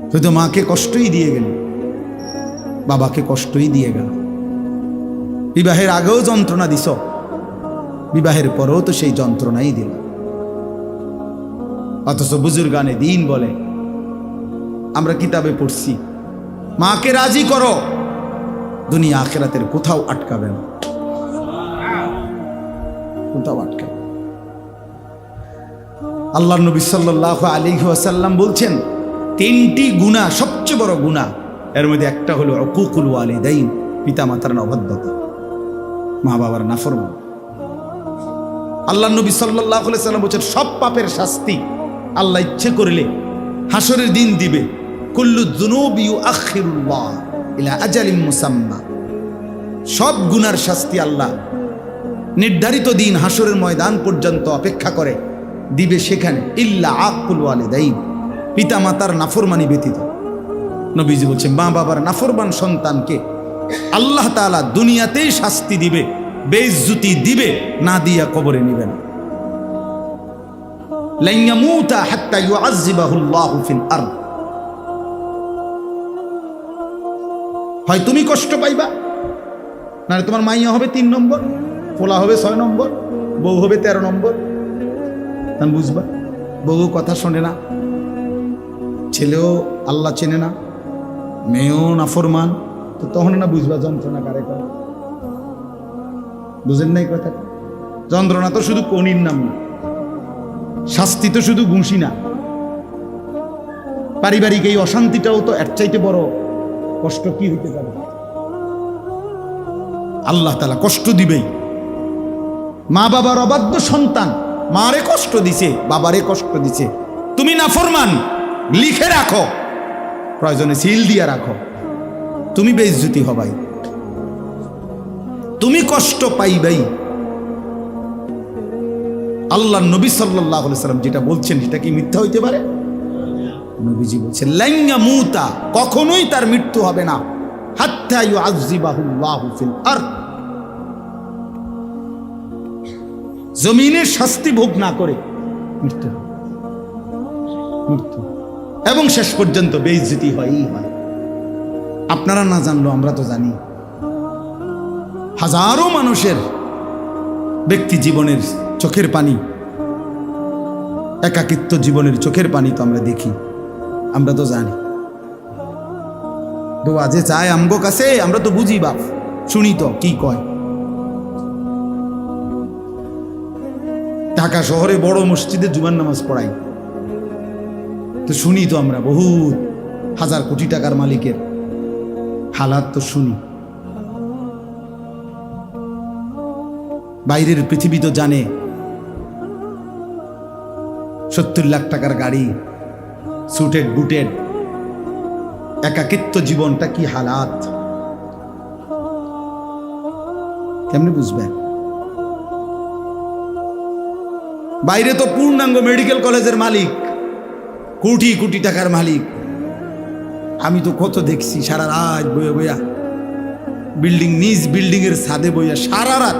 তুই তো মাকে কষ্টই দিয়ে গেল, বাবাকে কষ্টই দিয়ে গেল। বিবাহের আগেও যন্ত্রণা দিছ, বিবাহের পরেও তো সেই যন্ত্রণাই দিল। অথচ বুজুর্গানে দিন বলে, আমরা কিতাবে পড়ছি, মাকে রাজি করো, দুনিয়া আখিরাতের কোথাও আটকাবে না, কোথাও আটকাবে। আল্লাহর নবী সাল্লাল্লাহু আলাইহি ওয়াসাল্লাম বলছেন, তিনটি গুনাহ সবচেয়ে বড় গুনাহ, এর মধ্যে একটা হলো উকুকুল ওয়ালিদাইন, পিতামাতার অবাধ্যতা, মা বাবার নাফরমানি। আল্লাহর নবী সাল্লাল্লাহু আলাইহি ওয়াসাল্লাম বলছেন, সব পাপের শাস্তি আল্লাহ ইচ্ছে করলে হাসরের দিন দিবে। কুল্লু যুনুবি ইউআখিরুল্লাহ ইলা আজালিন মুসাম্মা, সব গুনার শাস্তি আল্লাহ নির্ধারিত দিন হাসরের ময়দান পর্যন্ত অপেক্ষা করে দিবে, সেখানে ইল্লা আকুল ওয়ালিদাইন, পিতা মাতার নাফরমানি ব্যতীত। নবীজি বলছেন, মা বাবার নাফরমান সন্তানকে আল্লাহ তাআলা দুনিয়াতেই শাস্তি দিবে, বেইজ্জতি দিবে, না দিয়া কবরে নিবেন। লা ইয়ামুতা হাত্তা ইউআযযিবাহুল্লাহু ফিল আরদ, হয় তুমি কষ্ট পাইবা, না তোমার মাইয়া হবে 3 নম্বর, পোলা হবে 6 নম্বর, বউ হবে 13 নম্বর। তখন বুঝবা বউ কথা শোনে না, ছেলেও আল্লাহ চেনে না, মেয়েও নাফরমান, তো তখন না বুঝবা যন্ত্রণা কারে করে। বুঝেন নাই কথা? যন্ত্রণা তো শুধু কনির নাম না, শাস্তি তো শুধু ঘুষি না, পারিবারিক এই অশান্তিটাও তো এর চাইতে বড় কষ্ট কি হইতে পারে? আল্লাহ তাআলা কষ্ট দিবেই। মা বাবার অবাধ্য সন্তান মারে কষ্ট দিছে, বাবারে কষ্ট দিছে, তুমি নাফরমান, লিখে রাখো, প্রয়োজনে সিল দিয়া রাখো, তুমি বেইজ্জতি হবাই, তুমি কষ্ট পাইবাই। আল্লাহ নবী সাল্লাল্লাহু আলাইহি ওয়াসাল্লাম যেটা বলছেন সেটা কি মিথ্যা হইতে পারে? নবীজি বলছেন, লা ইয়ামুতা, কখনোই তার মৃত্যু হবে না, হাত্তা ইউআযযিবাহুল্লাহু ফিল আরদ, জমিনের শাস্তি ভোগ না করে মৃত্যু, মৃত্যু, এবং শেষ পর্যন্ত বেইজ্জতি হয়ই হয়। আপনারা না জানলো আমরা তো জানি, হাজারো মানুষের ব্যক্তি জীবনের চোখের পানি, একাকিত্ব জীবনের চোখের পানি তো আমরা দেখি, আমরা তো জানি। দোয়া যে চায় আমগো কাছে, আমরা তো বুঝি বাপ, শুনি তো কি কয়। ঢাকা শহরে বড় মসজিদে জুমার নামাজ পড়াই, তো শুনি তো আমরা বহুত হাজার কোটি টাকার মালিকের হালাত তো শুনি। বাইরের পৃথিবী তো জানে 70 লাখ টাকার গাড়ি, সুটেড বুটেড, একাকিত্ব জীবনটা কি হালাত, কেমনে বুঝবেন? বাইরে তো পূর্ণাঙ্গ মেডিকেল কলেজের মালিক, কোটি কোটি টাকার মালিক। আমি তো কত দেখছি সারা রাত বইয়া বইয়া, বিল্ডিং, নিজ বিল্ডিং এর ছাদে বইয়া সারা রাত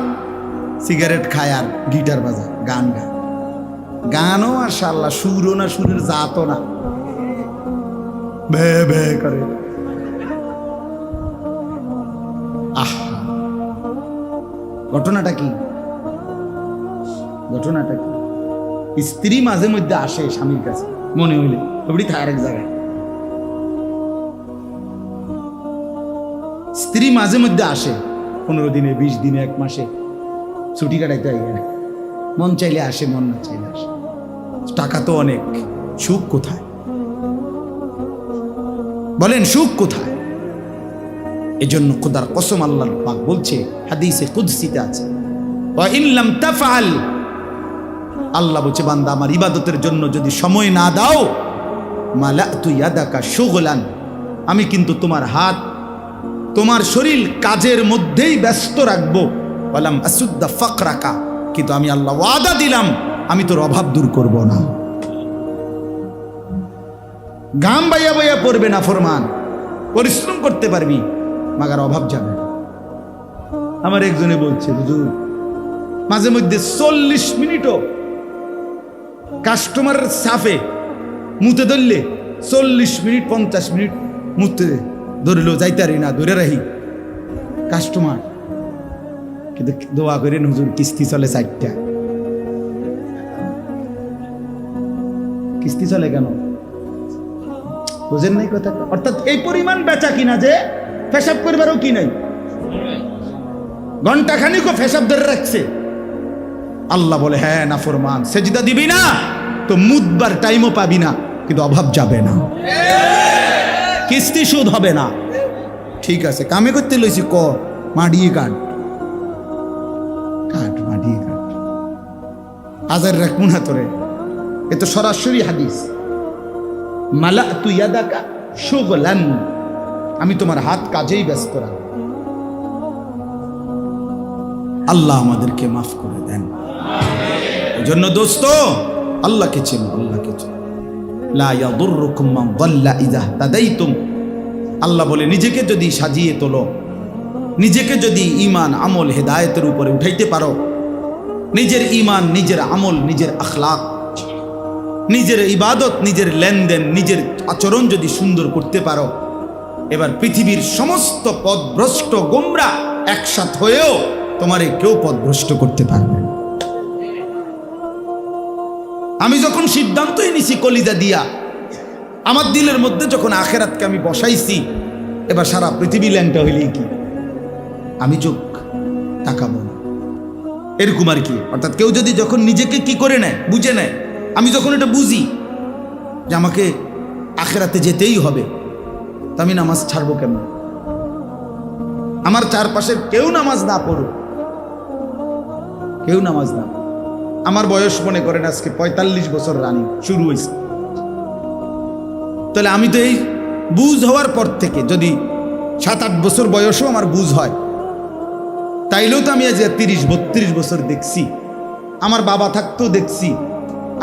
সিগারেট খায় আর গিটার বাজায়, গান গায়। গানও মাশাআল্লাহ, সুরও না, সুরের জাতও না, বে বে করে। আহা, ঘটনাটা কি? ঘটনাটা কি? স্ত্রী মাঝে মধ্যে আসে স্বামীর কাছে, মনে হইলে ওপরি থাকে আরেক জায়গায়। স্ত্রী মাঝে মধ্যে আসে 15 দিনে, 20 দিনে, 1 মাসে ছুটি কাটাইতে হয়, মন চাইলে আসে, মন না চাইলে আসে। টাকা তো অনেক, সুখ কোথায় বলেন? সুখ কোথায়? এজন্য খোদার কসম, আল্লাহর পাক বলছে, হাদিসে কুদসিতে আছে, ওয়া ইন লাম তাফআল, আল্লাহ বলছে, বান্দা আমার ইবাদতের জন্য যদি সময় না দাও, মালাতু ইয়াদাকা শুগলান, আমি কিন্তু তোমার হাত, তোমার শরীর কাজের মধ্যেই ব্যস্ত রাখবো, ওয়ালাম আসুদ্দা ফাকরাকা, কিন্তু আমি আল্লাহ ওয়াদা দিলাম আমি তোর অভাব দূর করব না। গাম বাইয়া বাইয়া পড়বে না ফরমান, পরিশ্রম করতে পারবি, মাগার অভাব যাবে। আমার একজনে বলছে, হুজুর মাঝে মধ্যে 40 মিনিটও কাস্টমারের সাফে মুতে ধরলে 40 মিনিট 50 মিনিট মুতে ধরিল যাইতারি না, ধরে রাহি কাস্টমার, কিন্তু দোয়া করেন হুজুর কিস্তি চলে 4টা। কিস্তি চলে কেন বুঝেন নাই কথা? অর্থাৎ এই পরিমাণ বেচা কিনা যে পেশাব করবারও কি নাই, ঘন্টা খানিকও পেশাব ধরে রাখছে। আল্লাহ বলে হ্যাঁ নাফরমান, সেজদা দিবি না তো মুদবার টাইমও পাবি না, কিন্তু অভাব যাবে না, কিস্তি সুদ হবে না। ঠিক আছে, কামে করতে লইছি ক মাডিয়ে কাট কাট মাডিয়ে কাট, হাজার রাখবো না তোরে। এ তো সরাসরি হাদিস, মালা তু ইয়াদাকা শুগলান, আমি তোমার হাত কাজেই ব্যস্ত রাখবো। আল্লাহ আমাদেরকে মাফ করে দেন। এই জন্য দোস্ত আল্লাহকে চেনো, আল্লাহকে চেনো। লা ইয়াদুররুকুম মান দাল্লা ইযা তাদাইতুম, আল্লাহ বলে নিজেকে যদি সাজিয়ে তোলো, নিজেকে যদি ঈমান আমল হেদায়েতের উপরে উঠাইতে পারো, নিজের ঈমান, নিজের আমল, নিজের আখলাক, নিজের ইবাদত, নিজের লেনদেন, নিজের আচরণ যদি সুন্দর করতে পারো, এবার পৃথিবীর সমস্ত পথভ্রষ্ট গোমরা একসাথ হয়েও তোমারে কেউ পথভ্রষ্ট করতে পারবে না। আমি যখন সিদ্ধান্তই নিছি কলিজা দিয়া, আমার দিলের মধ্যে যখন আখেরাতকে আমি বসাইছি, এবার সারা পৃথিবী ল্যাংটা হইলেই কি, আমি চোখ তাকাবো না, এরকম আর কি। অর্থাৎ কেউ যদি যখন নিজেকে কি করে নেয়, বুঝে নেয়, আমি যখন এটা বুঝি যে আমাকে আখেরাতে যেতেই হবে, তা আমি নামাজ ছাড়বো কেমন? আমার চারপাশের কেউ নামাজ না পড়ুক, কেউ নামাজ না, আমার বয়স মনে করেন আজকে 45 বছর রানিং শুরু হয়েছে, তাহলে আমি তো এই বুঝ হওয়ার পর থেকে যদি 7-8 বছর বয়সও আমার বুঝ হয়, তাইলেও তো আমি আজ 30-32 বছর দেখছি। আমার বাবা থাকতেও দেখছি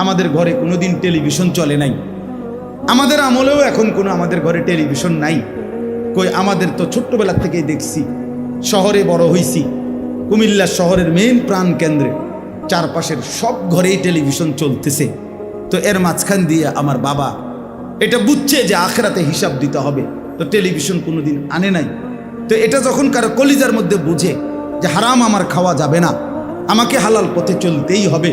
আমাদের ঘরে কোনোদিন টেলিভিশন চলে নাই, আমাদের আমলেও এখন কোনো আমাদের ঘরে টেলিভিশন নাই। কই আমাদের তো ছোট্টবেলা থেকেই দেখছি, শহরে বড় হইছি, কুমিল্লা শহরের মেইন প্রাণ কেন্দ্রে চারপাশের সব ঘরেই টেলিভিশন চলতেছে। তো এর মাঝখান দিয়ে আমার বাবা এটা বুঝছে যে আখেরাতে হিসাব দিতে হবে, তো টেলিভিশন কোনোদিন আনে নাই। তো এটা যখন কারো কলিজার মধ্যে বুঝে যে হারাম আমার খাওয়া যাবে না, আমাকে হালাল পথে চলতেই হবে,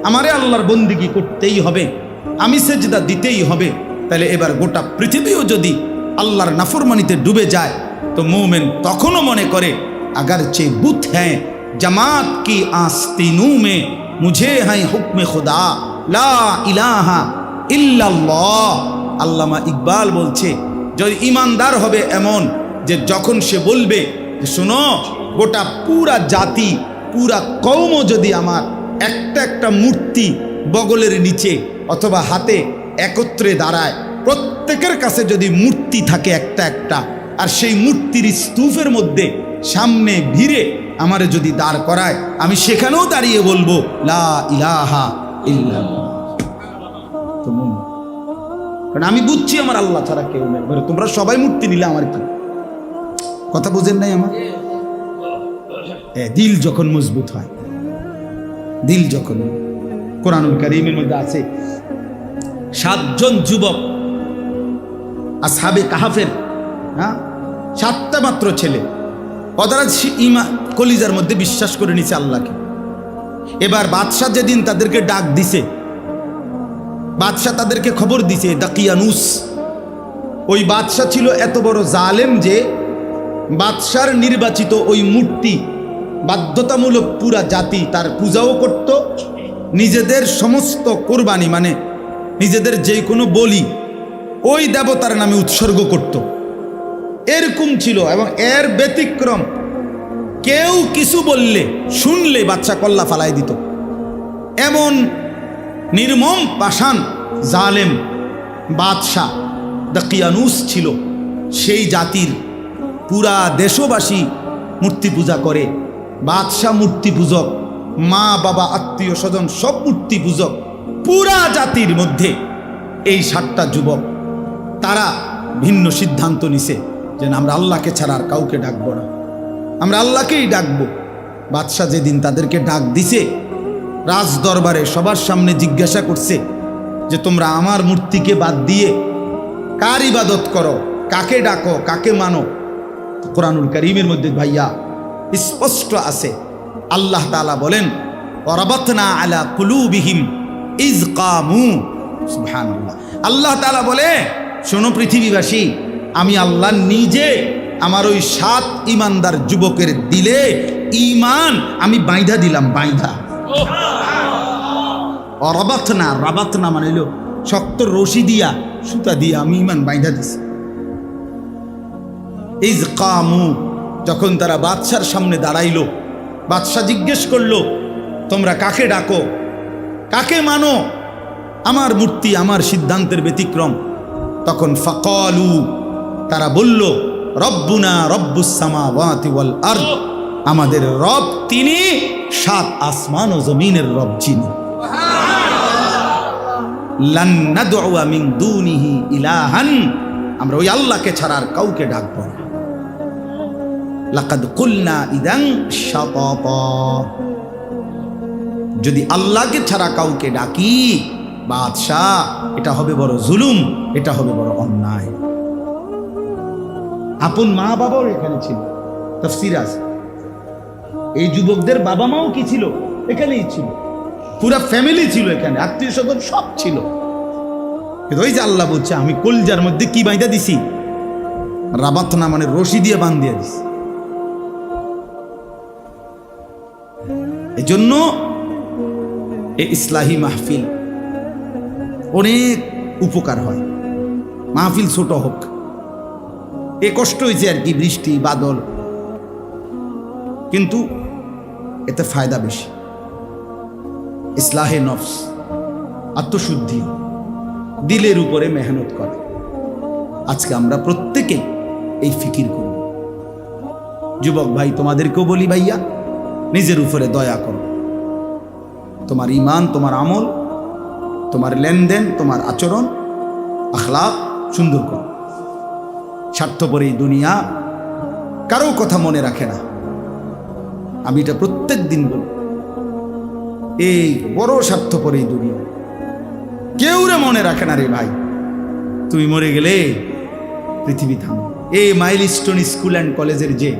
আমারে আল্লাহর বন্দিগি করতেই হবে, আমি সেজদা দিতেই হবে, তাহলে এবার গোটা পৃথিবীও যদি আল্লাহর নাফরমানিতে ডুবে যায়, তো মুমিন তখনও মনে করে अगर चे बुत हैं जमात की आस्तीनों में मुझे हैं हुक्म खुदा ला इलाहा इल्लल्लाह। আল্লামা ইকবাল বলছে যদি ইমানদার হবে এমন যে যখন সে বলবে যে শোনো, গোটা পুরা জাতি, পুরা কওমও যদি আমার একটা একটা মূর্তি বগলের নিচে অথবা হাতে একত্রে দাঁড়ায়, প্রত্যেকের কাছে যদি মূর্তি থাকে একটা একটা, আর সেই মূর্তির স্তূপের মধ্যে সামনে ভিড়ে আমারে যদি দাঁড় করায়, আমি সেখানেও দাঁড়িয়ে বলবো লা ইলাহা ইল্লাল্লাহ। কারণ আমি বুঝছি আমার আল্লাহ ছাড়া কেউ নেই। তোমরা সবাই মূর্তি নিলে আমার কি কথা বুঝেন নাই? আমার দিল যখন মজবুত হয়, দিল যখন, কোরআনুল কারীমের মধ্যে আছে 7 জন যুবক আসহাবে কাহাফের, হ্যাঁ 7টা মাত্র ছেলে, ওরা কলিজার মধ্যে বিশ্বাস করে নিছে আল্লাহকে। এবার বাদশাহ যেদিন তাদেরকে ডাক দিছে, বাদশাহ তাদেরকে খবর দিছে দাকিয়ানুস, ওই বাদশাহ ছিল এত বড় জালেম যে বাদশার নির্বাচিত ওই মূর্তি বাধ্যতামূলক পুরা জাতি তার পূজাও করত, নিজেদের সমস্ত কোরবানি মানে নিজেদের যে কোনো বলি ওই দেবতার নামে উৎসর্গ করত, এরকম ছিল। এবং এর ব্যতিক্রম কেউ কিছু বললে শুনলে বাদশা কল্লা ফালাই দিত। এমন নির্মম পাষাণ জালেম বাদশাহ দাকিয়ানুস ছিল। সেই জাতির পুরা দেশবাসী মূর্তি পূজা করে, বাদশাহ মূর্তি পূজক, মা বাবা আত্মীয় স্বজন সব মূর্তি পূজক। পুরা জাতির মধ্যে এই 7টা যুবক তারা ভিন্ন সিদ্ধান্ত নিছে যে আমরা আল্লাহকে ছাড়া আর কাউকে ডাকবো না, আমরা আল্লাহকেই ডাকবো। বাদশাহ যেদিন তাদেরকে ডাক দিছে, রাজ দরবারে সবার সামনে জিজ্ঞাসা করছে যে তোমরা আমার মূর্তিকে বাদ দিয়ে কার ইবাদত করো, কাকে ডাকো, কাকে মানো। কোরআনুল কারীমের মধ্যে ভাইয়া স্পষ্ট আছে, আল্লাহ তাআলা বলেন ওয়ারাবাতনা আলা কুলুবিহিম ইয কামু। সুবহানাল্লাহ। আল্লাহ তাআলা বলে, শোনো পৃথিবীবাসী, আমি আল্লাহ নিজে আমার ওই 7 ঈমানদার যুবকের দিলে ঈমান আমি বাইন্ধা দিলাম, বাইন্ধা। ওয়ারাবাতনা, রাবাতনা মানে হলো শক্ত রশি দিয়া, সুতা দিয়া আমি ঈমান বাইন্ধা দিছি। ইয কামু, যখন তারা বাদশার সামনে দাঁড়াইলো, বাদশা জিজ্ঞেস করলো তোমরা কাকে ডাকো, কাকে মানো, আমার মূর্তি, আমার সিদ্ধান্তের ব্যতিক্রম। তখন ফাকালু, তারা বলল রব্বুনা রব্বুস সামাওয়াতি ওয়াল আরদ, আমাদের রব তিনি 7 আসমান ও জমিনের রব যিনি। লান নাদউ মিন দুনিহি ইলাহান, আমরা ওই আল্লাহকে ছাড়া আর কাউকে ডাকবো না। লাকাদ কুলনা ইদান শাতাতা, যদি আল্লাহকে ছাড়া কাউকে ডাকি বাদশাহ, এটা হবে বড় জুলুম, এটা হবে বড় অন্যায়। আপন মা বাবাও এখানে ছিল, তাফসীর আছে। এই যুবকদের বাবা মাও কি ছিল, এখানেই ছিল, পুরা ফ্যামিলি ছিল এখানে, আত্মীয় স্বজন সব ছিল। কিন্তু ওই যে আল্লাহ বলছে আমি কলজার মধ্যে কি বাইন্ধা দিছি, রাবাতনা মানে রশি দিয়ে বান্ধিয়ে দিছি। এজন্য এই ইসলাহি মাহফিল অনেক উপকার হয়, মাহফিল ছোট হোক। এ কষ্ট হয়েছে আর কি, বৃষ্টি বাদল, কিন্তু এতে ফায়দা বেশি। ইসলাহে নফস, আত্মশুদ্ধি, দিলের উপরে মেহনত করা। আজকে আমরা প্রত্যেকে এই ফিকির করব। যুবক ভাই, তোমাদেরকেও বলি ভাইয়া, নিজের উপরে দয়া করো। তোমার ঈমান, তোমার আমল, তোমার লেনদেন, তোমার আচরণ, আখলাক সুন্দর করো। স্বার্থপর এই দুনিয়া কারো কথা মনে রাখে না, আমি এটা প্রত্যেক দিন বলি। এই বড় স্বার্থপর এই দুনিয়া, কেউ রে মনে রাখে না রে ভাই। তুমি মরে গেলে পৃথিবী থামে। এই মাইলস্টোন স্কুল অ্যান্ড কলেজের যে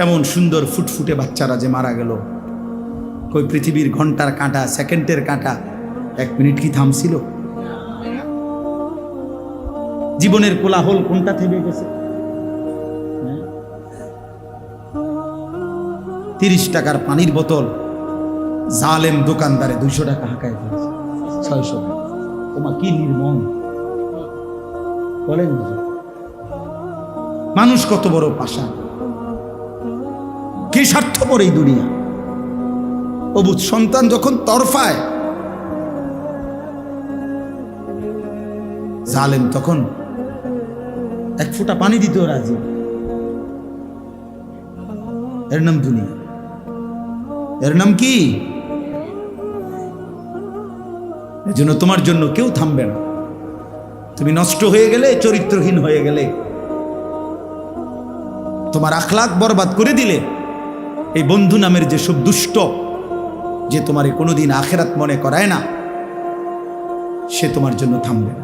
এমন সুন্দর ফুটফুটে বাচ্চারা যে মারা গেল, কই পৃথিবীর ঘন্টার কাঁটা, সেকেন্ডের কাঁটা 1 মিনিট কি থামছিল? জীবনের কোলাহল কোনটা থেমে গেছে? 30 টাকার পানির বোতল জালেম দোকানদারে 200 টাকা হাঁকায় ফেলেছে, 600 টাকা। তোমার কি নির্মম বলেন। মানুষ কত বড় পাষাণ, কি স্বার্থপর এই দুনিয়া। অবুঝ সন্তান যখন তরফায়, জালেম তখন 1 ফোঁটা পানি দিতেও রাজি। এর নাম দুনিয়া, এর নাম কি? এজন্য তোমার জন্য কেউ থামবে না। তুমি নষ্ট হয়ে গেলে, চরিত্রহীন হয়ে গেলে, তোমার আখলাক বরবাদ করে দিলে, এই বন্ধু নামের যে সব দুষ্ট, যে তোমারে কোনোদিন আখেরাত মনে করায় না, সে তোমার জন্য থামবে না।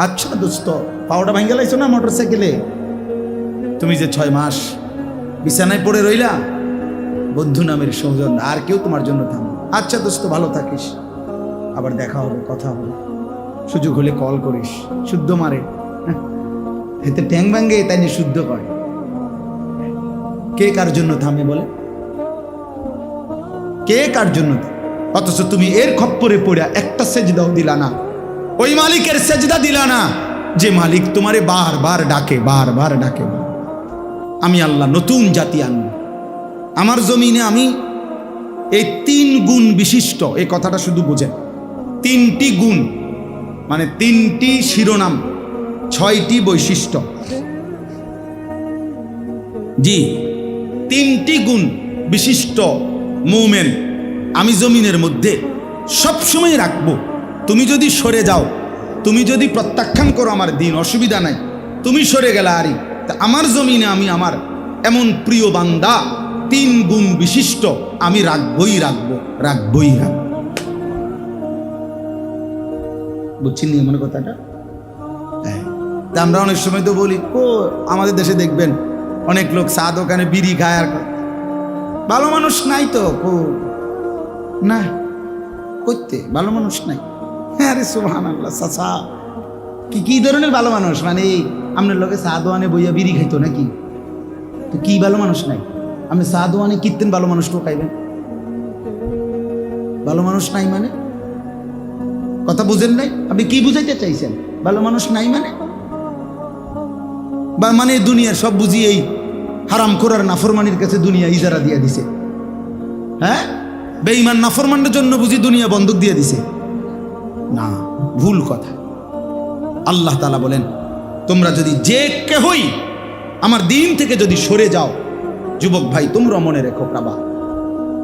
আচ্ছা দোস্ত, পাওয়াটা ভাঙ্গে লাইছো না মোটরসাইকেলে? তুমি যে 6 মাস বিছানায় পড়ে রইলা, বন্ধু নামের সৌজন আর কেউ তোমার জন্য থামবে। আচ্ছা দোস্ত, ভালো থাকিস, আবার দেখা হবে, কথা হবে, সুযোগ হলে কল করিস। শুদ্ধ মারে, এতে ট্যাং ভাঙ্গে, তাই নিয়ে শুদ্ধ করে। কে কার জন্য থামে বলে? কে কার জন্য? অথচ তুমি এর খপ্পরে পড়া একটা সেজদাও দিলা না, ওই মালিকের সেজদা দিলা না যে মালিক তোমারে বারবার ডাকে, বারবার ডাকে। আমি আল্লাহ নতুন জাতি আনব আমার জমিনে। আমি এই 3 গুণ বিশিষ্ট, এই কথাটা শুধু বোঝেন, 3টি গুণ মানে 3টি শিরোনাম, 6টি বৈশিষ্ট্য। জি, 3টি গুণ বিশিষ্ট মুমিন আমি জমিনের মধ্যে সবসময় রাখবো। তুমি যদি সরে যাও, তুমি যদি প্রত্যাখ্যান করো আমার দিন, অসুবিধা নাই। তুমি সরে গেলে আরই, তা আমার জমিনে আমি আমার এমন প্রিয় বান্দা 3 গুণ বিশিষ্ট আমি রাখবই রাখবো, রাখবই রাখবো। বুঝছেন নি মনে কথাটা? তা আমরা অনেক সময় তো বলি ও আমাদের দেশে দেখবেন অনেক লোক চা দোকানে বিড়ি খায় আর ভালো মানুষ নাই তো ও না করতে ভালো মানুষ নাই। হ্যাঁ রে সুবহানাল্লাহ চাচা কি ধরনের ভালো মানুষ মানে আপনার লোকে চা দোয়ানে বইয়া বিড়ি খাইতো নাকি? তো কি ভালো মানুষ নাই? আপনি চা দোয়ানে কীর্তেন ভালো মানুষ তো খাইবেন, ভালো মানুষ নাই মানে কথা বুঝেন নাই? আপনি কি বুঝাইতে চাইছেন? ভালো মানুষ নাই মানে বা মানে দুনিয়ার সব বুঝি এই হারাম খোরার নাফরমানির কাছে দুনিয়া ইজারা দিয়ে দিছে। হ্যাঁ বেঈমান নাফরমানের জন্য বুঝি দুনিয়া বন্ধক দিয়ে দিছে? না, ভুল কথা। আল্লাহ তাআলা বলেন তোমরা যদি যে কেহই আমার দিন থেকে যদি সরে যাও, যুবক ভাই তোমরা মনে রেখো বাবা,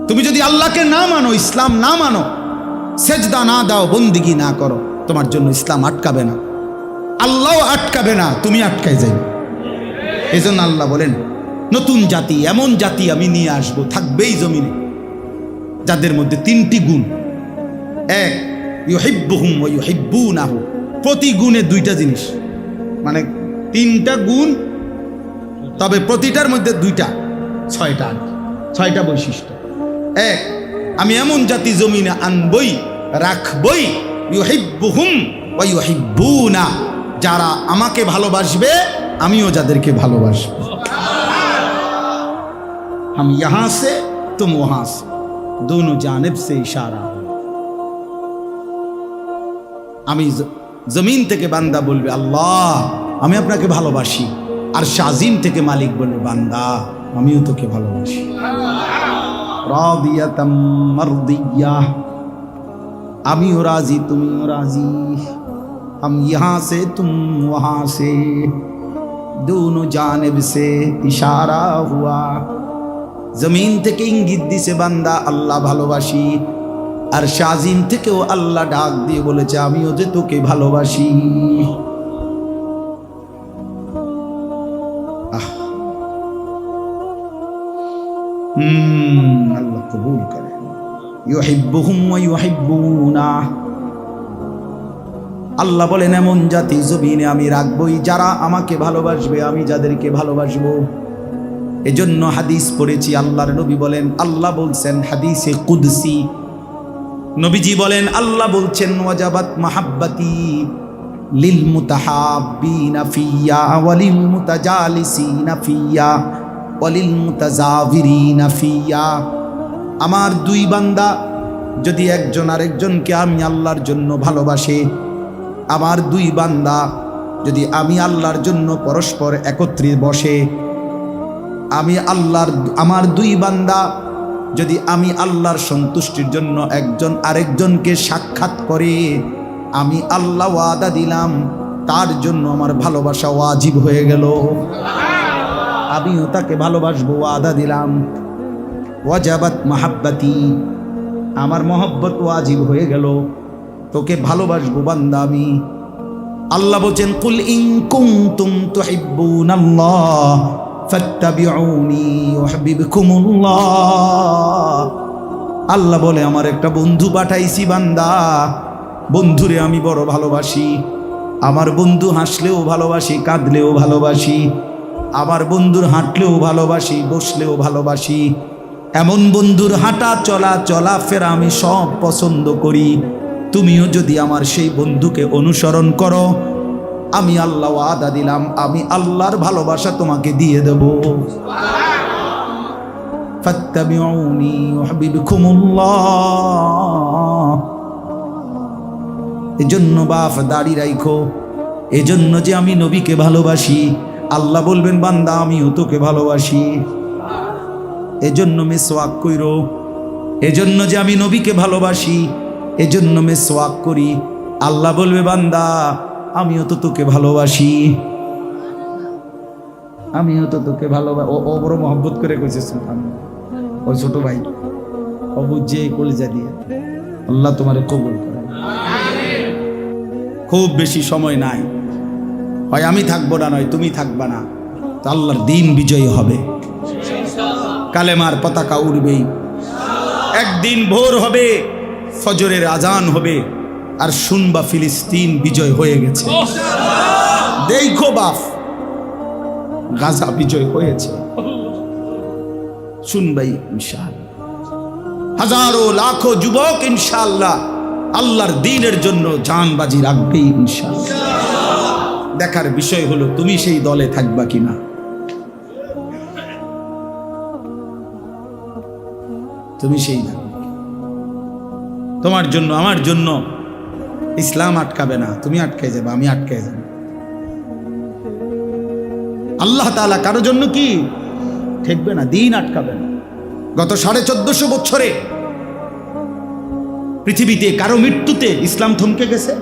তুমি যদি আল্লাহকে না মানো, ইসলাম না মানো, সেজদা না দাও, বন্দিগি না করো, তোমার জন্য ইসলাম আটকাবে না, আল্লাহ আটকাবে না, তুমি আটকাই যাবে। এই জন্য আল্লাহ বলেন নতুন জাতি, এমন জাতি আমি নিয়ে আসবো, থাকবেই জমিনে, যাদের মধ্যে তিনটি গুণ। এক, ইউহিব্বুহুম ওয়া ইউহিব্বুনাহু, প্রতি গুণে দুইটা জিনিস, মানে তিনটা গুণ, তবে প্রতিটার মধ্যে দুইটা, ছয়টা বৈশিষ্ট্য। এক, আমি এমন জাতি জমিনে আনবই, রাখবই, ইউহিব্বুহুম ওয়া ইউহিব্বুনা, যারা আমাকে ভালোবাসবে আমিও যাদেরকে ভালোবাসবো। हम यहां से तुम वहां से, दोनों जानिब से इशारा। আমি জমিন থেকে বান্দা বলবে আল্লাহ আমি আপনাকে ভালোবাসি, আর শাজিম থেকে মালিক বলবে বান্দা আমিও তোকে ভালোবাসি। রাদিয়াতাম মারদিয়া, আমিও রাজি তুমিও রাজি। हम यहाँ से तुम वहां से, दोनों जानिब से इशारा हुआ। জমিন থেকে ইঙ্গিত দিছে বান্দা আল্লাহ ভালোবাসি, আর শাজিম থেকেও আল্লাহ ডাক দিয়ে বলেছে আমিও যে তোকে ভালোবাসি। আল্লাহ কবুল করে। ইউহিব্বুহুম ওয়া ইউহিব্বুনা, আল্লাহ বলেন এমন জাতি জমিনে আমি রাখবই যারা আমাকে ভালোবাসবে, আমি যাদেরকে ভালোবাসবো। এজন্য হাদিস পড়েছি, আল্লাহর নবী বলেন, আল্লাহ বলছেন হাদিসে কুদসি, নবীজি বলেন আল্লাহ বলছেন ওয়াজাবাত মাহাব্বাতি লিল মুতাহাব্বিনা ফিয়া ওয়া লিল মুতাজালিসিনা ফিয়া ওয়া লিল মুতাজাবিরিনা ফিয়া। আমার দুই বান্দা যদি একজন আরেকজনকে আমি আল্লাহর জন্য ভালোবাসে, আমার দুই বান্দা যদি আমি আল্লাহর জন্য পরস্পর একত্রে বসে, আমার দুই বান্দা যদি আমি আল্লাহর সন্তুষ্টির জন্য একজন আরেকজনকে সাক্ষাৎ করে, আমি আল্লাহ ওয়াদা দিলাম তার জন্য আমার ভালোবাসা ওয়াজিব হয়ে গেল, আমিও তাকে ভালোবাসবো, ওয়াদা দিলাম। ওয়াজাবাত মাহাব্বাতি, আমার মহব্বত ওয়াজিব হয়ে গেল, তোকে ভালোবাসবো বান্দা আমি। আল্লাহ বলেন কুল ইন কুনতুম তুহিব্বুনাল্লাহ ফাত্তাবিউনি ইউহিব্বুকুমুল্লাহ। আল্লাহ বলে আমার একটা বন্ধু পাঠাইছি বান্দা, বন্ধুরে আমি বড় ভালোবাসি, আমার বন্ধু হাসলেও ভালোবাসি, কাঁদলেও ভালোবাসি, আমার বন্ধুর হাঁটলেও ভালোবাসি, বসলেও ভালোবাসি, এমন বন্ধুর হাঁটা চলা ফেরা আমি সব পছন্দ করি। তুমিও যদি আমার সেই বন্ধুকে অনুসরণ করো, আমি আল্লাহ ওয়াদা দিলাম আমি আল্লাহর ভালোবাসা তোমাকে দিয়ে দেব। ফাত্তাবিউনি ইউহিব্বুকুমুল্লাহ। এজন্য বাপ দাড়ি রাখো, এজন্য যে আমি নবীকে ভালোবাসি, আল্লাহ বলবেন বান্দা আমিও তোকে ভালোবাসি। এজন্য মিসওয়াক কইরো, এজন্য যে আমি নবীকে ভালোবাসি, এজন্য মিসওয়াক করি। আল্লাহ বলবে বান্দা আমিও তো তোকে ভালোবাসি, আমিও তো তোকে ভালোবাসি। ও বড় মহব্বত করে কইছে ও ছোট ভাই, ও বুঝে কলিজা দিয়ে। আল্লাহ তোমারে কবুল করে। খুব বেশি সময় নাই, হয় আমি থাকবো না, নয় তুমি থাকবা না, তো আল্লাহর দিন বিজয়ী হবে, কালেমার পতাকা উড়বেই। একদিন ভোর হবে, ফজরের আজান হবে, আর শুনবা ফিলিস্তিন বিজয় হয়ে গেছে। দেখো বাপ, গাজা বিজয় হয়েছে। শুনবাই ইনশাআল্লাহ, হাজারো লাখো যুবক ইনশাআল্লাহ আল্লাহর দ্বীনের জন্য জান বাজি রাখবে ইনশাআল্লাহ। দেখার বিষয় হলো তুমি সেই দলে থাকবা কিনা। তুমি সেই না, তোমার জন্য আমার জন্য ইসলাম আটকাবে না, তুমি আটকে যাবে, আমি আটকে যাব। আল্লাহ তাআলা কারো জন্য কি ঠেকবে না, দিন আটকাবে না। গত 1450 বছরে পৃথিবীতে কারো মৃত্যুতে ইসলাম থমকে গেছে?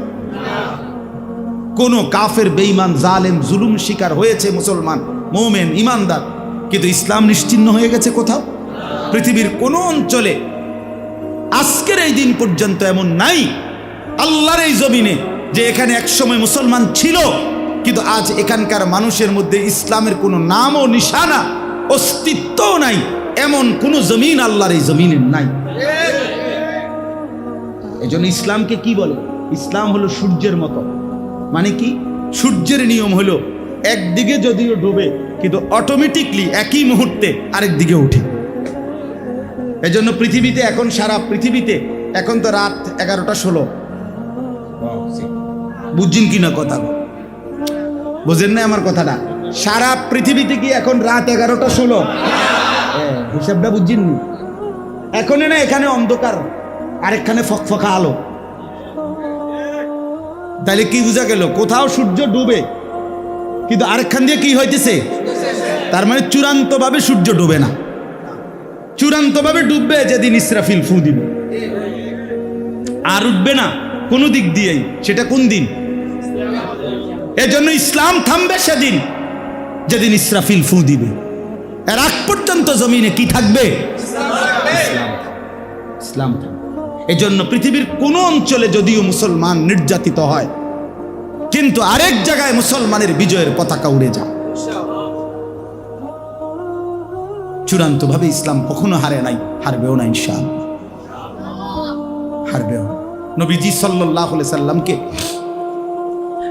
কোন কাফের, বেঈমান, জালেম, জুলুম শিকার হয়েছে মুসলমান, মুমিন, ইমানদার, কিন্তু ইসলাম নিশ্চিহ্ন হয়ে গেছে কোথাও? পৃথিবীর কোন অঞ্চলে আজকের এই দিন পর্যন্ত এমন নাই আল্লাহর এই জমিনে যে এখানে একসময় মুসলমান ছিল কিন্তু আজ এখানকার মানুষের মধ্যে ইসলামের কোনো নাম ও নিশানা, অস্তিত্বও নাই, এমন কোন জমিন আল্লাহর এই জমিনের নাই। এজন্য ইসলামকে কি বলে? ইসলাম হলো সূর্যের মতো। মানে কি? সূর্যের নিয়ম হলো একদিকে যদিও ডুবে কিন্তু অটোমেটিকলি একই মুহূর্তে আরেক দিকে উঠে। এজন্য পৃথিবীতে এখন, সারা পৃথিবীতে এখন তো রাত 11টা 16। বুঝছেন কিনা কথা? বুঝেন না আমার কথাটা? সারা পৃথিবীতে কি এখন রাত 11টা 16? হিসাবটা বুঝছেননি? এখন না, এখানে অন্ধকার, আরেকখানে ফকফকা আলো। তাহলে কি বোঝা গেল? কোথাও সূর্য ডুবে কিন্তু আরেকখান দিয়ে কি হইতেছে? তার মানে চূড়ান্ত ভাবে সূর্য ডুবে না, চূড়ান্ত ভাবে ডুববে যেদিন ইসরাফিল ফু দিবে, আর উঠবে না কোনো দিক দিয়েই। সেটা কোন দিন? এজন্য ইসলাম থামবে সেদিন যেদিন ইসরাফিল ফু দিবে। এর আগ পর্যন্ত জমিনে কি থাকবে? ইসলাম থাকবে। এজন্য পৃথিবীর কোন অঞ্চলে যদিও মুসলমান নির্যাতিত হয় কিন্তু আরেক জায়গায় মুসলমানের বিজয়ের পতাকা উড়ে যায়। চূড়ান্ত ভাবে ইসলাম কখনো হারে নাই, হারবেও না ইনশাআল্লাহ, হারবেও। নবীজি সাল্লাল্লাহু আলাইহি সাল্লামকে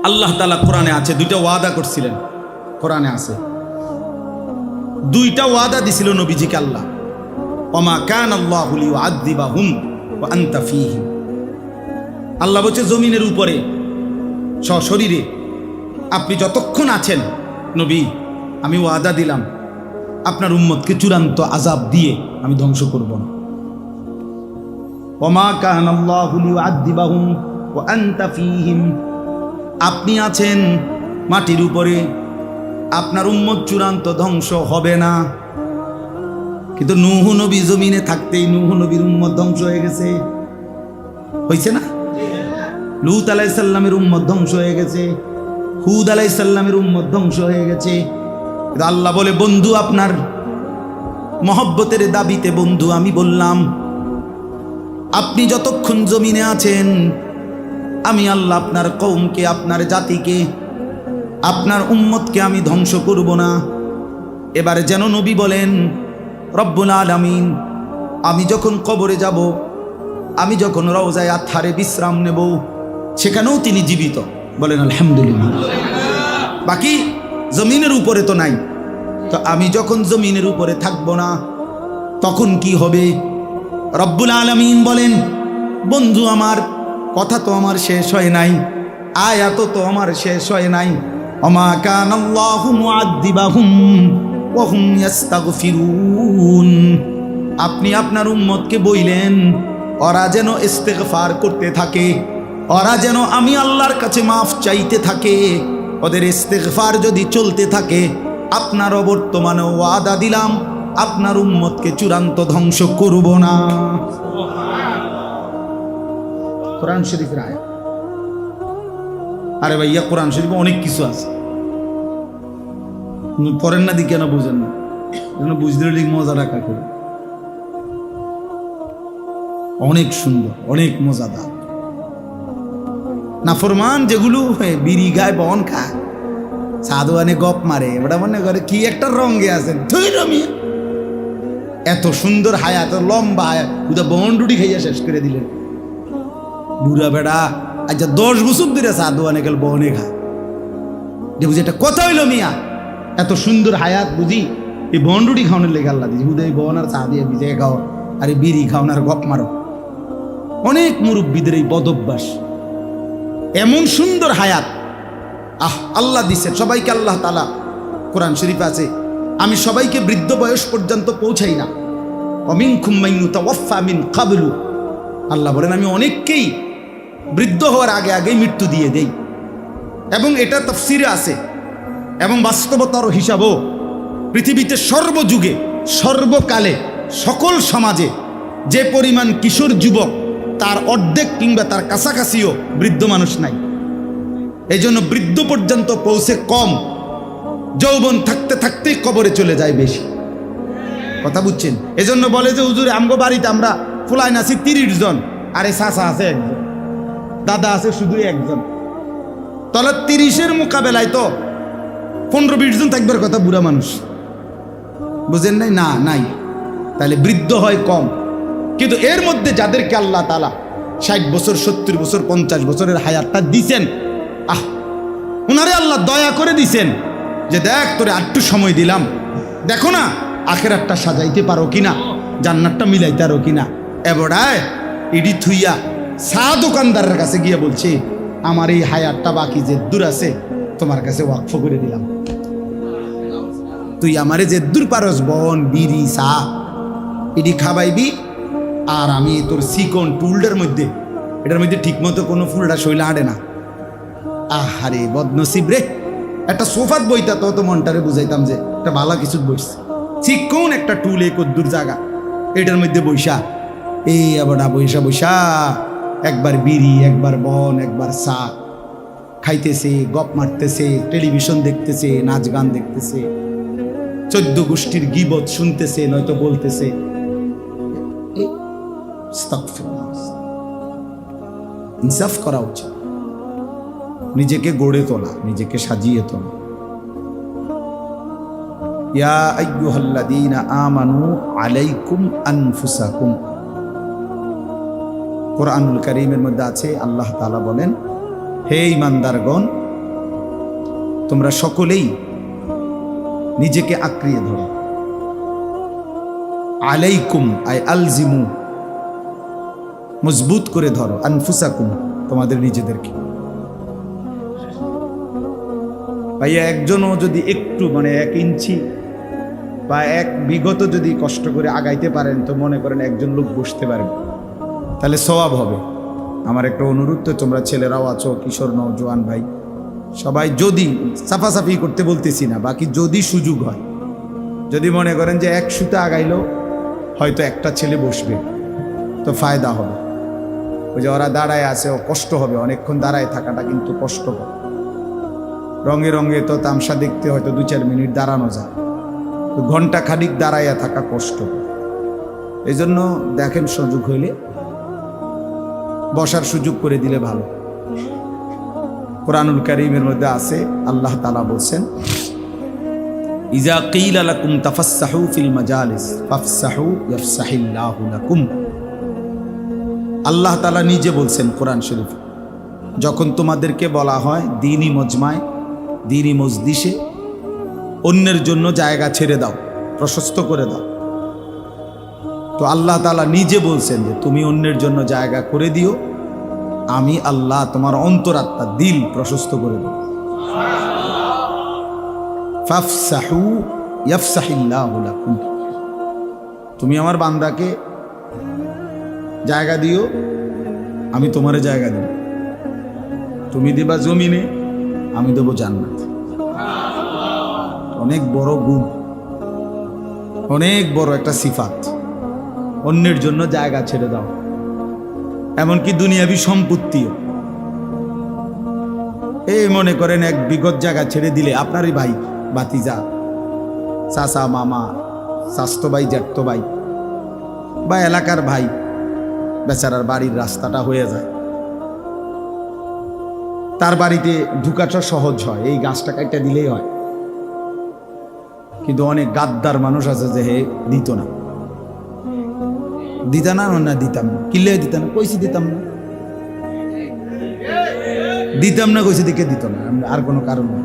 আল্লাহ তাআলা কোরআনে আছে দুইটা ওয়াদা করছিলেন। কোরআনে আছে দুইটা ওয়াদা দিছিল নবীজিকে আল্লাহ। ওমা কানা আল্লাহু লিয়ুআযযিবাহুম ওয়া আনতা ফীহিম। আল্লাহ বলছে জমিনের উপরে সশরীরে আপনি যতক্ষণ আছেন নবী, আমি ওয়াদা দিলাম আপনার উম্মতকে চূড়ান্ত আযাব দিয়ে আমি ধ্বংস করব না। ওমা কানা আল্লাহু লিয়ুআযযিবাহুম ওয়া আনতা ফীহিম। আপনি আছেন মাটির উপরে, আপনার উম্মত চূড়ান্ত ধ্বংস হবে না। কিন্তু নূহ নবী জমিনে থাকতেই নূহ নবীর উম্মত ধ্বংস হয়ে গেছে, হয়েছে না? লূত আলাইহিস সালামের উম্মত ধ্বংস হয়ে গেছে, হুদ আলাইহিস সালামের উম্মত ধ্বংস হয়ে গেছে। আল্লাহ বলে বন্ধু আপনার মহব্বতের দাবিতে বন্ধু আমি বললাম আপনি যতক্ষণ জমিনে আছেন আমি আল্লাহ আপনার কওমকে, আপনার জাতিকে, আপনার উম্মতকে আমি ধ্বংস করব না। এবারে যেন নবী বলেন রব্বুল আলামিন, আমি যখন কবরে যাব, আমি যখন রওজায়ে আতহারে বিশ্রাম নেব, সেখানেও তিনি জীবিত। বলেন আলহামদুলিল্লাহ। বাকি জমিনের উপরে তো নাই, তো আমি যখন জমিনের উপরে থাকব না তখন কি হবে? রব্বুল আলামিন বলেন বন্ধু আমার কথা তো আমার শেষ হয় নাই, আয়াত তো আমার শেষ হয় নাই। ওমা কানাল্লাহু মুআযযিবাহুম ওয়া হুম ইস্তাগফিরুন। আপনি আপনার উম্মতকে বইলেন ওরা যেন ইস্তেগফার করতে থাকে, ওরা যেন আমি আল্লাহর কাছে মাফ চাইতে থাকে। ওদের ইস্তেগফার যদি চলতে থাকে আপনার বর্তমানে ওয়াদা দিলাম আপনার উম্মতকে চূড়ান্ত ধ্বংস করব না। কোরআন শরীফের আয়াত। আরে ভাইয়া কোরআন শরীফে অনেক কিছু আছে, পড়েন না দি কেন বুঝেন না? বুঝলে ঠিক মজা রাখা করে, অনেক সুন্দর, অনেক মজাদার। নাফরমান যেগুলো বিড়ি খায়, বন খায়, সাধু আনে গপ মারে, ওটা মনে করে কি একটা রঙে আছেন। এত সুন্দর হায়াত, লম্বা হায়াত, ওটা বন রুটি খাইয়া শেষ করে দিলেন। বুড়া বেড়া আচ্ছা 10 বছর ধরে সাধু আনে গেল বনে খায়, যে বুঝি এটা কথা হইল মিয়া, এত সুন্দর হায়াত বুঝি এই বন রুটি খাওয়ানোর লেগে আল্লাহ দিয়েছি, হুদয় বন আর চা দিয়ে ভিজে খাও, আর এই বিড়ি খাওয়ানোর গপ মারো। অনেক মুরব্বীদের এই বদ অভ্যাস। এমন সুন্দর হায়াত আল্লাহ দিচ্ছেন সবাইকে। আল্লাহ তাআলা কোরআন শরীফ আছে, আমি সবাইকে বৃদ্ধ বয়স পর্যন্ত পৌঁছাই না। অমিনকুম মান ইউতাওয়াফা মিন ক্বাবলু, আল্লাহ বলেন আমি অনেককেই বৃদ্ধ হওয়ার আগে আগেই মৃত্যু দিয়ে দেই। এবং এটা তাফসীরে আছে এবং বাস্তবতার হিসাবও, পৃথিবীতে সর্বযুগে সর্বকালে সকল সমাজে যে পরিমাণ কিশোর যুবক, তার অর্ধেক কিংবা তার কাছাকাছিও বৃদ্ধ মানুষ নাই। এই জন্য বৃদ্ধ পর্যন্ত পৌঁছে কম, যৌবন থাকতে থাকতেই কবরে চলে যায় বেশি। কথা বুঝছেন? এজন্য বলে যে হুজুর আমগো বাড়িতে আমরা ফুলাইন আছি 30 জন, আরে চাচা আছে একজন, দাদা আছে শুধু একজন। তাহলে 30-এর মোকাবেলায় তো 15-20 জন থাকবার কথা বুড়া মানুষ, বুঝেন নাই? না নাই, তাহলে বৃদ্ধ হয় কম। কিন্তু এর মধ্যে যাদেরকে আল্লাহ তাআলা 60 বছর 70 বছর 50 বছরের হায়াতটা দিছেন, উনারে আল্লাহ দয়া করে দিছেন যে দেখ তোরে আটটু সময় দিলাম, দেখো না আখিরাতটা সাজাইতে পারো কিনা, জান্নাতটা মিলাইতে পারো কিনা। এবড়ায় ইডি থুইয়া চা দোকানদারের কাছে গিয়ে বলছে আমার এই হায়াতটা বাকি যে দূর আছে তোমার কাছে ওয়াকফ করে দিলাম, তুই আমারে যে দূর পারস বন বিড়ি চা ইডি খাবাইবি, আর আমি তোর সিকন টুলটার মধ্যে এটার মধ্যে ঠিক মতো কোনো ফুলটা শৈলা আড়ে না। আহারে বদনসিব রে, একটা সোফাত বইতা তো মনটারে বুঝাইতাম যে একটা ভালো কিছু বসছে, চিকন একটা টুল এই কদ্দুর জায়গা এটার মধ্যে বৈশা, এই আবার বৈশা বৈশা একবার বিড়ি একবার বন একবার চা খাইতেছে, গপ মারতেছে, টেলিভিশন দেখতেছে, নাচ গান দেখতেছে, 14 গোষ্ঠীর গীবত শুনতেছে নয়তো বলতেছে। ইনসাফ করা উচিত, নিজেকে গড়ে তোলা, নিজেকে সাজিয়ে তোলা। ইয়া আইয়ুহাল্লাযীনা আমানু আলাইকুম আনফুসাকুম, কোরআনুল কারীমের মধ্যে আছে আল্লাহ তাআলা বলেন, হে ঈমানদারগণ তোমরা সকলেই নিজেকে আঁকড়িয়ে ধরো। আলাইকুম আই আলজিমু, মজবুত করে ধরো, আনফুসাকুম তোমাদের নিজেদেরকে। ভাইয়া একজনও যদি একটু মানে 1 ইঞ্চি বা 1 বিঘত যদি কষ্ট করে আগাইতে পারেন তো মনে করেন একজন লোক বসতে পারেন, তাহলে সওয়াব হবে। আমার একটা অনুরোধ, তো তোমরা ছেলেরাও আছো, কিশোর নওজোয়ান ভাই সবাই, যদি সাফাসাফি করতে বলতেছি না, বাকি যদি সুযোগ হয়, যদি মনে করেন যে 1 সুতা আগাইলো হয়তো একটা ছেলে বসবে তো ফায়দা হবে। ওই যে ওরা দাঁড়ায় আছে, ও কষ্ট হবে, অনেকক্ষণ দাঁড়ায় থাকাটা কিন্তু কষ্টকর। রঙে রঙে তো তামসা দেখতে হয়তো 2-4 মিনিট দাঁড়ানো যায়, তো ঘন্টা খানিক দাঁড়াইয়া থাকা কষ্ট। এই জন্য দেখেন সুযোগ হইলে বসার সুযোগ করে দিলে ভালো। কোরআনুল কারীমের মধ্যে আছে আল্লাহ তাআলা বলছেন, ইজা কিলা লাকুম তাফাসসাহু ফিল মাজালিস ফাফসাহু ইয়াফসাহিল্লাহু লাকুম। আল্লাহ তাআলা নিজে বলছেন কোরআন শরীফ, যখন তোমাদেরকে বলা হয় দ্বীনি মজমায়, দ্বীনি মজলিসে অন্যের জন্য জায়গা ছেড়ে দাও, প্রশস্ত করে দাও, তো আল্লাহ তাআলা নিজে বলছেন যে তুমি অন্যের জন্য জায়গা করে দিও, আমি আল্লাহ তোমার অন্তরাত্মা দিল প্রশস্ত করে দেব। ফাফসাহু ইয়াফসাহিল্লাহু লাকুম, তুমি আমার বান্দাকে জায়গা দিও, আমি তোমারে জায়গা দেব। তুমি দিবা জমিনে, আমি দেব জান্নাত। অনেক বড় গুণ, অনেক বড় একটা সিফাত, অন্যের জন্য জায়গা ছেড়ে দাও। এমনকি দুনিয়াবি সম্পত্তিও, এই মনে করেন 1 বিঘত জায়গা ছেড়ে দিলে আপনারই ভাই, বাতিজা, চাচা, মামা, স্বাস্থ্য ভাই, জ্যাঠতো ভাই বা এলাকার ভাই, বেচারার বাড়ির রাস্তাটা হয়ে যায়, তার বাড়িতে ঢুকাটা সহজ হয়, এই গাছটা কাটতে দিলেই হয়। কিন্তু অনেক গাদ্দার মানুষ আছে যে হে দিত না, দিতা না, না দিতাম না, কিলে দিতাম না, কইছি দিতাম না, দিতাম না কইছি দিকে দিত না, আর কোনো কারণ নেই।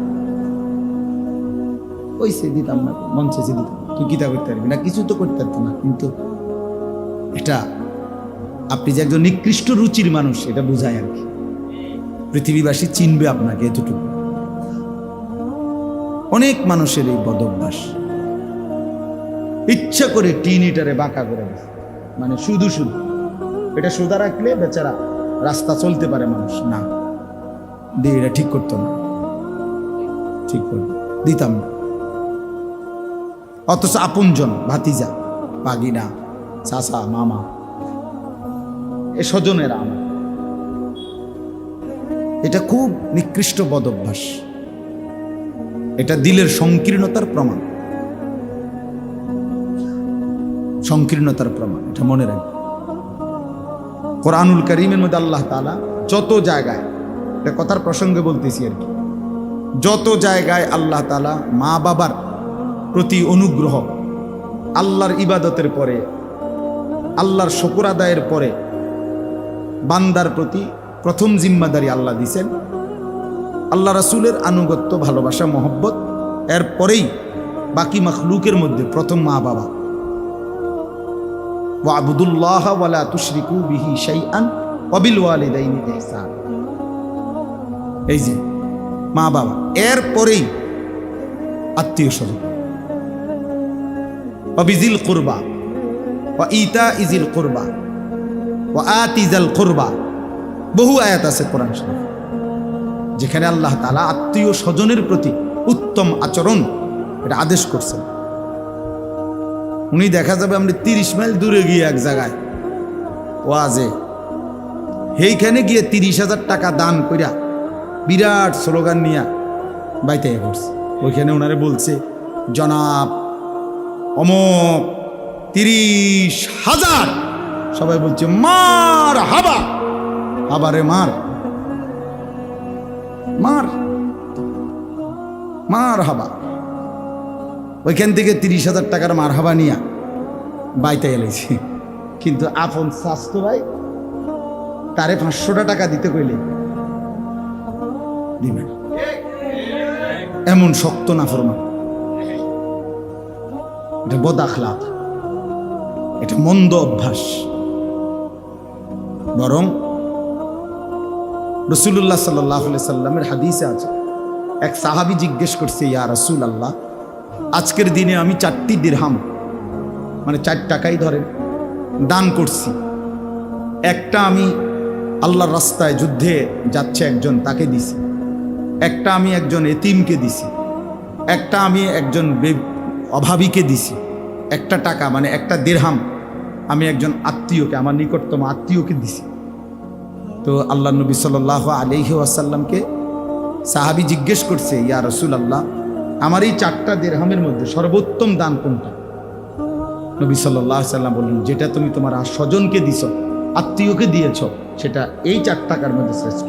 ওই সে দিতাম না, মন চেয়েছে দিতাম, তুই কিতা করতে পারবি না, কিছু তো করতে পারতো না। কিন্তু এটা আপনি যে একজন নিকৃষ্ট রুচির মানুষ এটা বোঝায় আর কি। পৃথিবীবাসী চিনবে আপনাকে এতটুকু। অনেক মানুষের এই বদ অভ্যাস, ইচ্ছা করে টিন ইটারে বাঁকা করে দেয়, মানে শুধু শুধু এটা সোজা রাখলে বেচারা রাস্তা চলতে পারে মানুষ, না দিয়ে এটা ঠিক করতো না, ঠিক করতো দিতাম না। অথচ আপনজন, ভাতিজা, ভাগিনা, চাচা, মামা, এ স্বজনেরা আমার, এটা খুব নিকৃষ্ট বদ অভ্যাস। এটা দিলের সংকীর্ণতার প্রমাণ, সংকীর্ণতার প্রমাণ, এটা মনে রাখবে। কোরআনুল কারীমের মধ্যে আল্লাহ তাআলা যত জায়গায়, এটা কথার প্রসঙ্গে বলতেছি আর কি, যত জায়গায় আল্লাহ তাআলা মা বাবার প্রতি অনুগ্রহ, আল্লাহর ইবাদতের পরে, আল্লাহর শুকর আদায়ের পরে বান্দার প্রতি প্রথম জিম্মাদারি আল্লাহ দিয়েছেন আল্লাহ রাসূলের আনুগত্য, ভালোবাসা, মহব্বত, এরপরেই বাকি মাখলুকের মধ্যে প্রথম মা বাবা। ওয়াবুদুল্লাহ ওয়ালা তুশরিকু বিহি শাইআন ওয়া বিল ওয়ালিদাইনি ইহসান। এই যে মা বাবা, এরপরেই আত্মীয় স্বজন। ওয়া বিজিল কুরবা ওয়া ইতাইজিল কুরবা ওয়া আতিজাল কুরবা, বহু আয়াত আছে কোরআন শরীফ যেখানে আল্লাহ তাআলা আত্মীয় স্বজনের প্রতি উত্তম আচরণ এটা আদেশ করছেন। উনি দেখা যাবে আমরা 30 মাইল দূরে গিয়ে এক জায়গায় ওয়াজে, সেইখানে গিয়ে 30,000 টাকা দান কইরা বিরাট স্লোগান নিয়া বাইতে করছে। ওইখানে ওনারে বলছে, জনাব অমক 30,000, সবাই বলছে মার হাবা, হাবারে মার, মার মার হাবা। ওইখান থেকে 30,000 টাকার মার হাবা নিয়া বাইতে এলেছি। কিন্তু আপন স্বাস্থ্য ভাই তারে 500 টাকা দিতে কইলে দিবেন, এমন শক্ত নাফরমান। এটা বদ আখলাক, এটা মন্দ অভ্যাস। বরং রাসূলুল্লাহ সাল্লাল্লাহু আলাইহি সাল্লামের হাদিসে আছে, এক সাহাবী জিজ্ঞেস করছে, ইয়া রাসূলুল্লাহ, আজকের দিনে আমি 4টি দিরহাম, মানে 4 টাকাই ধরেন, দান করছি। একটা আমি আল্লাহর রাস্তায় যুদ্ধে যাচ্ছে একজন, তাকে দিছি। একটা আমি একজন এতিমকে দিছি। একটা আমি একজন অভাবীকে দিছি। একটা টাকা মানে একটা দিরহাম আমি একজন আত্মীয়কে, আমার নিকটতম আত্মীয়কে দিছি। তো আল্লাহ নবী সাল্লাল্লাহু আলাইহি ওয়াসাল্লামকে সাহাবী জিজ্ঞেস করছে, ইয়া রাসূলুল্লাহ, আমার এই 4টা দিরহামের মধ্যে সর্বোত্তম দান কোনটা? নবী সাল্লাল্লাহু আলাইহি ওয়াসাল্লাম বললেন, যেটা তুমি তোমার স্বজনকে দিছ, আত্মীয়কে দিয়েছ, সেটা এই 4 টাকার মধ্যে শ্রেষ্ঠ।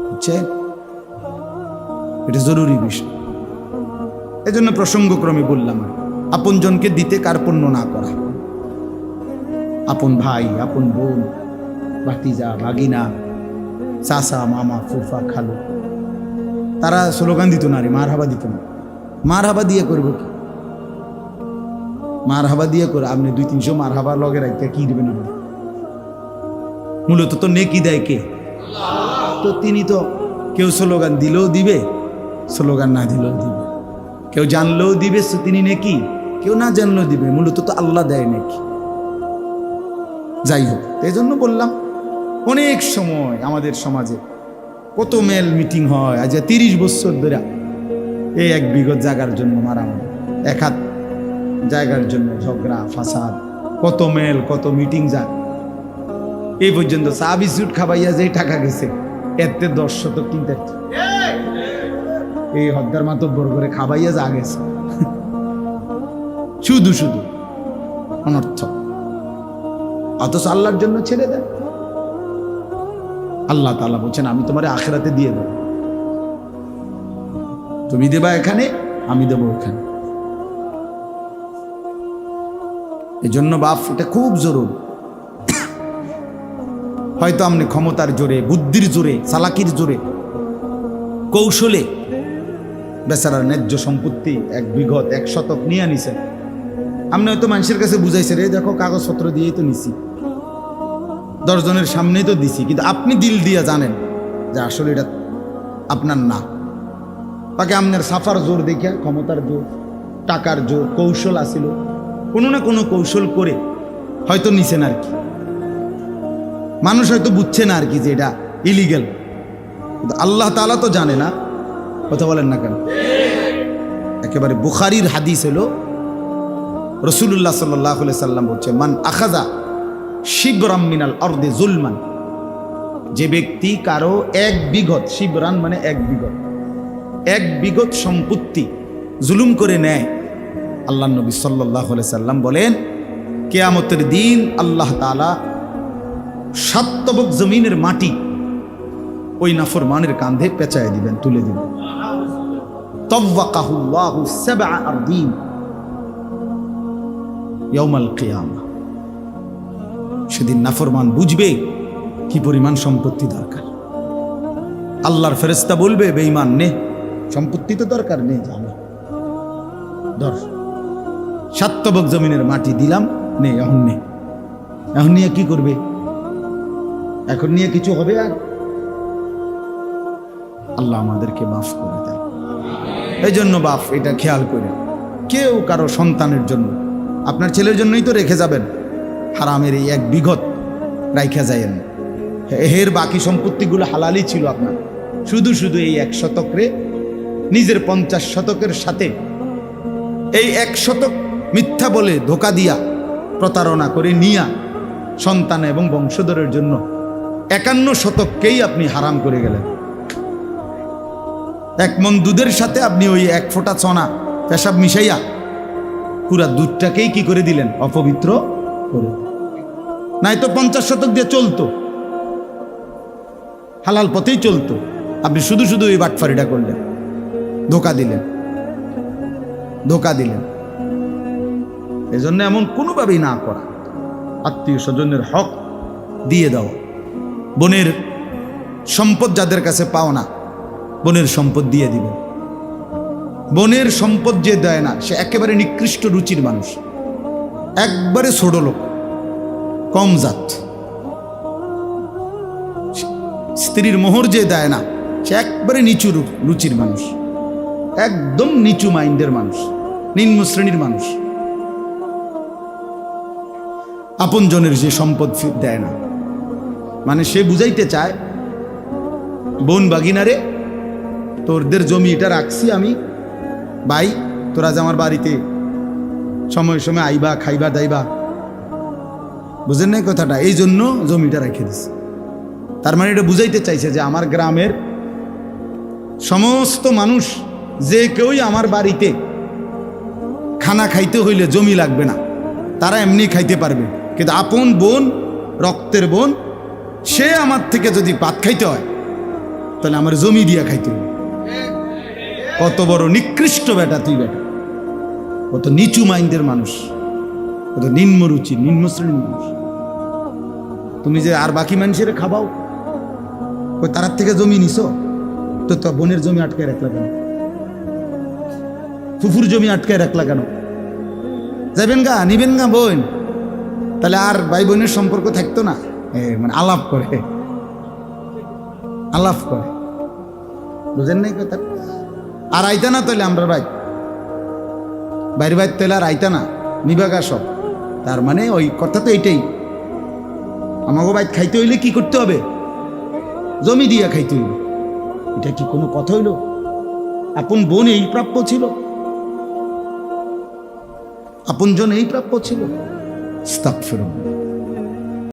বুঝছেন? এটা জরুরি বিষয়। এজন্য প্রসঙ্গক্রমে বললাম, আপনজনকে দিতে কার্পণ্য না করা। আপন ভাই, আপন বোন, ভাতিজা, ভাগিনা, চাচা, মামা, ফুফা, খালু, তারা স্লোগান দিত না রে, মার হাবা দিত না। মার হাবা দিয়ে করবো কি? মার হাবা দিয়ে করে আপনি 200-300 মার হাবা লগে রাখতে কি দিবেন? মূলত তো নেকি দেয় কে? তো তিনি তো কেউ স্লোগান দিলেও দিবে, স্লোগান না দিলেও দিবে, কেউ জানলেও দিবে, তিনি নেকি, কেউ না জানলেও দিবে, মূলত তো আল্লাহ দেয় নেকি। যাই হোক, এই জন্য বললাম, অনেক সময় আমাদের সমাজে কত মেল মিটিং হয়, আজ 30 বছর ধরে এই 1 বিঘত জায়গার জন্য মারামারি, 1 হাত জায়গার জন্য ঝগড়া ফাসাদ, কত মেল, কত মিটিং যায়। এই পর্যন্ত চা বিস্কুট খাবাইয়া যে টাকা গেছে, এতে 10 শতক কিনতে, এই হদ্দার মাতব্বর করে খাবাইয়া যা গেছে, শুধু শুধু অনর্থ। অথচ আল্লাহর জন্য ছেড়ে দেন। আল্লাহ তাআলা বলছেন, আমি তোমার আখিরাতে দিয়ে দেব। তুমি দেবা এখানে, আমি দেবো ওখানে। এজন্য বাপ, এটা খুব জরুরি। হয়তো আপনি ক্ষমতার জোরে, বুদ্ধির জোরে, চালাকির জোরে, কৌশলে বেচারার ন্যায্য সম্পত্তি 1 বিঘত 1 শতক নিয়ে নিছেন। আপনি হয়তো মানুষের কাছে বুঝাইছে, রে দেখো কাগজপত্র দিয়েই তো নিছি, 10 জনের সামনেই তো দিছি, কিন্তু আপনি দিল দিয়ে জানেন যে আসলে এটা আপনার না। তাকে আপনার সাফার জোর দেখিয়া, ক্ষমতার জোর, টাকার জোর, কৌশল আসিল, কোনো না কোনো কৌশল করে হয়তো নিছেন আর কি। মানুষ হয়তো বুঝছে না আর কি যে এটা ইলিগেল, কিন্তু আল্লাহ তাআলা তো জানে না। কথা বলেন না কেন? একেবারে বুখারীর হাদিস হলো, রাসূলুল্লাহ সাল্লাল্লাহু আলাইহি সাল্লাম বলছে, মান আখাযা শিবরাম মিনাল আরদি যুলমান, যে ব্যক্তি কারো 1 বিঘত, শিবরান মানে 1 বিঘত, 1 বিঘত সম্পত্তি জুলুম করে নেয়, আল্লাহ নবী সাল্লাল্লাহু আলাইহি সাল্লাম বলেন কিয়ামতের দিন আল্লাহ তাআলা 7 তবক জমিনের মাটি ওই নাফরমানের কাঁধে পেঁচায় দিবেন, তুলে দিবেন। তাওয়াকাহুল্লাহু 7 আরদিন ইয়াউমাল কিয়ামা। সেদিন নাফরমান বুঝবে কি পরিমাণ সম্পত্তি দরকার। আল্লাহর ফেরেশতা বলবে, বেঈমান নে, সম্পত্তি তো দরকার নেই, জানো ধর 7 তবক জমিনের মাটি দিলাম, নে এখন নে। এখন নিয়ে কি করবে? এখন নিয়ে কিছু হবে? আর আল্লাহ আমাদেরকে মাফ করে দেয়। এই জন্য বাপ এটা খেয়াল করে, কেউ কারো সন্তানের জন্য, আপনার ছেলের জন্যই তো রেখে যাবেন, হারামের এই 1 বিঘত রাইখা যায়েন। এর বাকি সম্পত্তিগুলো হালালই ছিল আপনার, শুধু শুধু এই 1 শতকরে নিজের 50 শতকের সাথে এই 1 শতক মিথ্যা বলে ধোকা দিয়া, প্রতারণা করে নিয়া সন্তান এবং বংশধরের জন্য 51 শতককেই আপনি হারাম করে গেলেন। 1 মণ দুধের সাথে আপনি ওই 1 ফোঁটা চনা পেশাব মিশাইয়া পুরা দুধটাকেই কি করে দিলেন? অপবিত্র করে। নাই তো 50 শতক দিয়ে চলতো, হালাল পথেই চলতো, আপনি শুধু শুধু এই বাটফারিটা করলেন, ধোকা দিলেন, ধোকা দিলেন। এজন্য এমন কোনোভাবেই না করা। আত্মীয় স্বজনের হক দিয়ে দাও। বোনের সম্পদ যাদের কাছে পাও না, বোনের সম্পদ দিয়ে দিবে। বোনের সম্পদ যে দেয় না, সে একেবারে নিকৃষ্ট রুচির মানুষ, একবারে ছোট লোক, কম জাত। স্ত্রীর মোহর যে দেয় না, সে একবারে নিচু রুচির মানুষ, একদম নিচু মাইন্ডের মানুষ, নিম্ন শ্রেণীর মানুষ। আপনজনের যে সম্পদ দেয় না, মানে সে বুঝাইতে চায়, বোন বাগিনারে তোরদের জমি এটা রাখছি আমি, ভাই তোরা যে আমার বাড়িতে সময় সময় আইবা, খাইবা দাইবা, বুঝেন নাই কথাটা? এই জন্য জমিটা রেখে দিছে। তার মানে এটা বুঝাইতে চাইছে যে আমার গ্রামের সমস্ত মানুষ যে কেউই আমার বাড়িতে খানা খাইতে হইলে জমি লাগবে না, তারা এমনি খাইতে পারবে। কিন্তু আপন বোন, রক্তের বোন, সে আমার থেকে যদি ভাত খাইতে হয়, তাহলে আমার জমি দিয়া খাইতে হবে। কত বড় নিকৃষ্ট বেটা তুই, বেটা কত নিচু মাইন্ডের মানুষ, কত নিম্ন রুচি, নিম্ন শ্রেণীর মানুষ। তুমি যে আর বাকি মানুষের খাবাও, ওই তার থেকে জমি নিছো, তো তো বোনের জমি আটকায় রাখলা কেন? ফুফুর জমি আটকায় রাখলা কেন? যাবেন গা, নিবেন গা বোন, তাহলে আর ভাই বোনের সম্পর্ক থাকতো না। মানে আলাপ করে, আলাপ করে, বুঝেন নাই কথা? আর আইতা না তাহলে আমরা ভাই বাইরে বাইর তাহলে আর আইতা না, নিবাগা সব। তার মানে ওই কথা তো এইটাই, আমাকে বাইর খাইতে হইলে কি করতে হবে? জমি দিয়া খাইতে হইল। এটা কি কোনো কথা হইল? আপন বোন এই প্রাপ্য ছিল, আপন জন এই প্রাপ্য ছিল। আস্তাগফিরুল্লাহ।